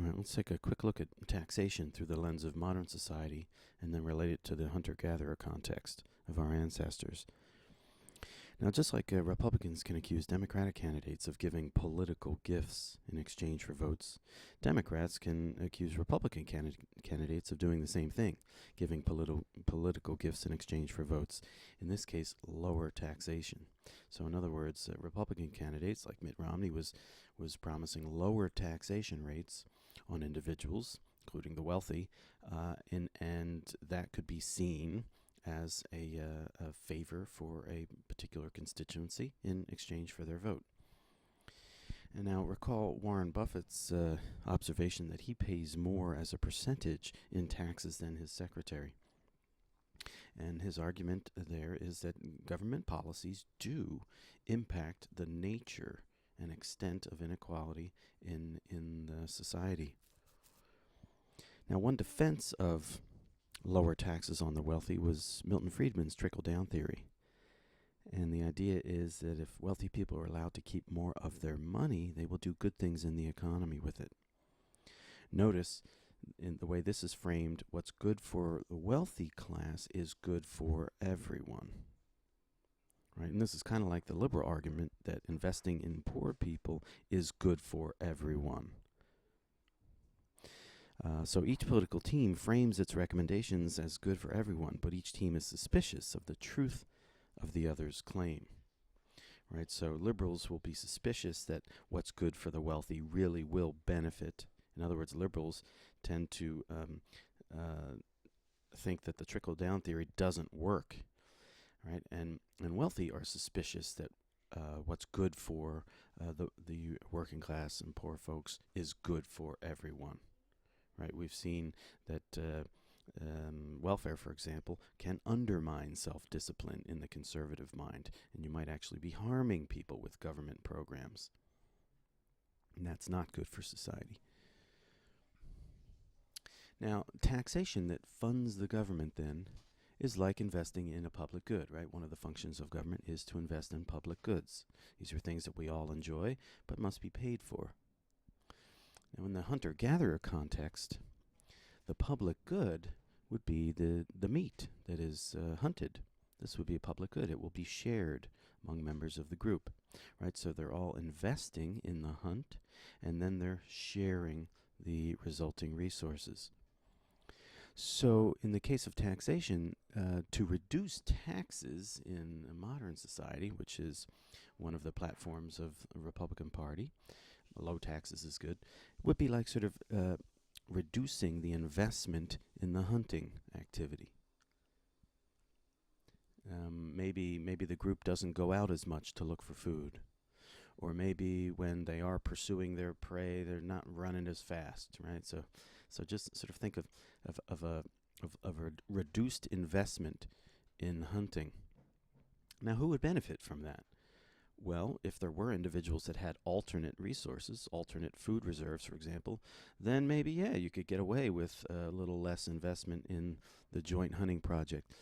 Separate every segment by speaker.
Speaker 1: All right, let's take a quick look at taxation through the lens of modern society and then relate it to the hunter-gatherer context of our ancestors. Now, just like Republicans can accuse Democratic candidates of giving political gifts in exchange for votes, Democrats can accuse Republican candidates of doing the same thing, giving political gifts in exchange for votes. In this case, lower taxation. So, in other words, Republican candidates like Mitt Romney was promising lower taxation rates on individuals, including the wealthy, and that could be seen as a favor for a particular constituency in exchange for their vote. And now recall Warren Buffett's observation that he pays more as a percentage in taxes than his secretary. And his argument there is that government policies do impact the nature and extent of inequality in the society. Now, one defense of lower taxes on the wealthy was Milton Friedman's trickle-down theory. And the idea is that if wealthy people are allowed to keep more of their money, they will do good things in the economy with it. Notice, in the way this is framed, what's good for the wealthy class is good for everyone. Right? And this is kind of like the liberal argument that investing in poor people is good for everyone. So each political team frames its recommendations as good for everyone, but each team is suspicious of the truth of the other's claim. Right? So liberals will be suspicious that what's good for the wealthy really will benefit. In other words, liberals tend to think that the trickle-down theory doesn't work. Right? And wealthy are suspicious that what's good for the working class and poor folks is good for everyone. Right, we've seen that welfare, for example, can undermine self-discipline in the conservative mind, and you might actually be harming people with government programs. And that's not good for society. Now, taxation that funds the government, then, is like investing in a public good, right? One of the functions of government is to invest in public goods. These are things that we all enjoy, but must be paid for. Now, in the hunter-gatherer context, the public good would be the meat that is hunted. This would be a public good. It will be shared among members of the group, right? So they're all investing in the hunt, and then they're sharing the resulting resources. So in the case of taxation, to reduce taxes in a modern society, which is one of the platforms of the Republican Party, low taxes is good, would be like sort of reducing the investment in the hunting activity. Maybe the group doesn't go out as much to look for food, or maybe when they are pursuing their prey, they're not running as fast, right? So just sort of think of a reduced investment in hunting. Now, who would benefit from that? Well, if there were individuals that had alternate resources, alternate food reserves, for example, then maybe, you could get away with a little less investment in the joint hunting project.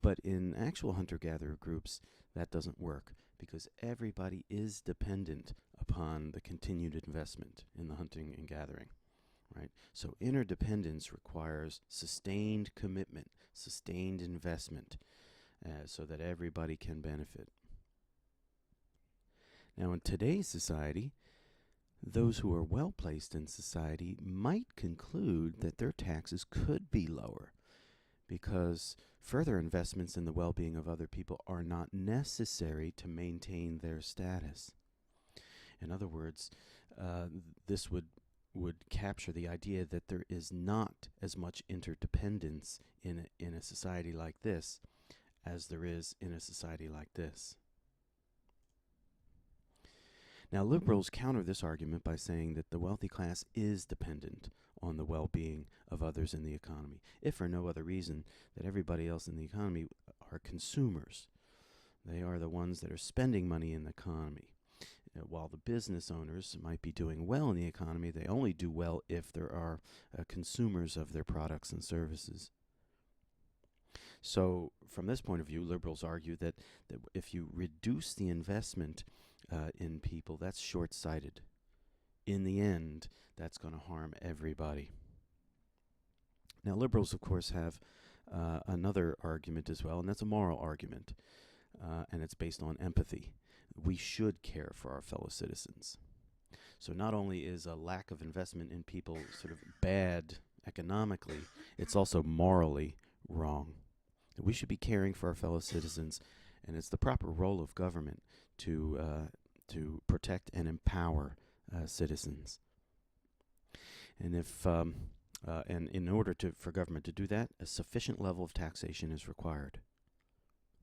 Speaker 1: But in actual hunter-gatherer groups, that doesn't work because everybody is dependent upon the continued investment in the hunting and gathering, right? So interdependence requires sustained commitment, sustained investment, so that everybody can benefit. Now, in today's society, those who are well-placed in society might conclude that their taxes could be lower because further investments in the well-being of other people are not necessary to maintain their status. In other words, this would capture the idea that there is not as much interdependence in a society like this as there is in a society like this. Now, liberals counter this argument by saying that the wealthy class is dependent on the well-being of others in the economy, if for no other reason that everybody else in the economy are consumers. They are the ones that are spending money in the economy. While the business owners might be doing well in the economy, they only do well if there are consumers of their products and services. So from this point of view, liberals argue that if you reduce the investment in people, that's short-sighted. in the end, that's going to harm everybody. Now, liberals, of course, have another argument as well, and that's a moral argument, and it's based on empathy. We should care for our fellow citizens. So not only is a lack of investment in people sort of bad economically, it's also morally wrong. We should be caring for our fellow citizens, and it's the proper role of government to protect and empower citizens. And in order for government to do that, a sufficient level of taxation is required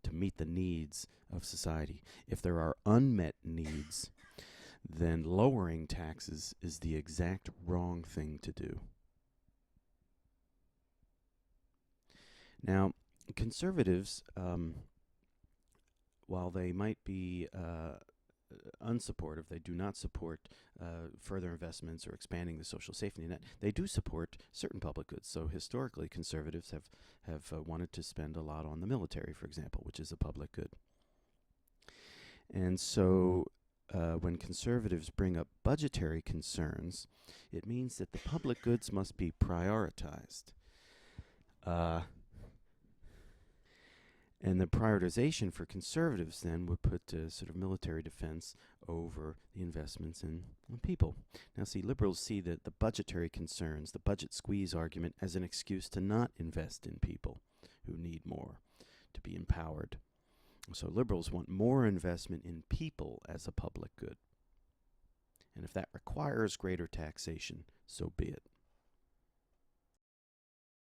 Speaker 1: to meet the needs of society. If there are unmet needs, then lowering taxes is the exact wrong thing to do. Now, conservatives, while they might be unsupportive, they do not support further investments or expanding the social safety net. They do support certain public goods. So historically, conservatives have wanted to spend a lot on the military, for example, which is a public good. And so when conservatives bring up budgetary concerns, it means that the public goods must be prioritized. And the prioritization for conservatives then would put sort of military defense over the investments in people. Now, see, liberals see the budgetary concerns, the budget squeeze argument, as an excuse to not invest in people who need more, to be empowered. So liberals want more investment in people as a public good. And if that requires greater taxation, so be it.